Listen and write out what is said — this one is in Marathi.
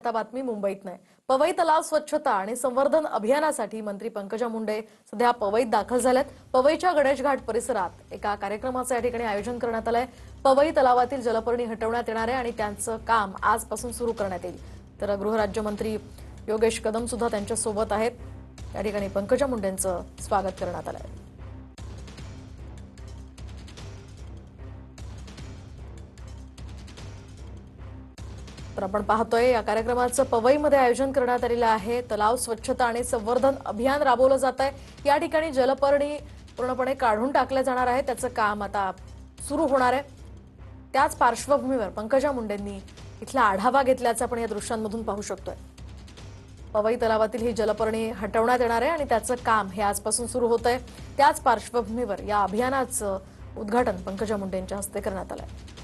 आता बातमी मुंबईत नाही। पवई तलाव स्वच्छता आणि संवर्धन अभियानासाठी मंत्री पंकजा मुंडे सध्या पवईत दाखल झालेत। पवईच्या गणेश घाट परिसरात एका कार्यक्रमाचे या ठिकाणी आयोजन करण्यात आलंय। पवई तलावातील जलपर्णी हटवण्यात येणार आहे आणि त्यांचं काम आजपासून सुरू करण्यात येईल। तर गृहराज्यमंत्री योगेश कदम सुद्धा त्यांच्या सोबत आहेत। या ठिकाणी पंकजा मुंडेंचं स्वागत करण्यात आलंय। तर आपण पाहतोय या कार्यक्रमाचं पवईमध्ये आयोजन करण्यात आलेलं आहे। तलाव स्वच्छता आणि संवर्धन अभियान राबवलं जात आहे। या ठिकाणी जलपर्णी पूर्णपणे काढून टाकले जाणार आहे, त्याचं काम आता सुरू होणार आहे। त्याच पार्श्वभूमीवर पंकजा मुंडेंनी इथला आढावा घेतल्याचं आपण या दृश्यांमधून पाहू शकतोय। पवई तलावातील ही जलपर्णी हटवण्यात येणार आहे आणि त्याचं काम हे आजपासून सुरू होतंय। त्याच पार्श्वभूमीवर या अभियानाचं उद्घाटन पंकजा मुंडेंच्या हस्ते करण्यात आलंय।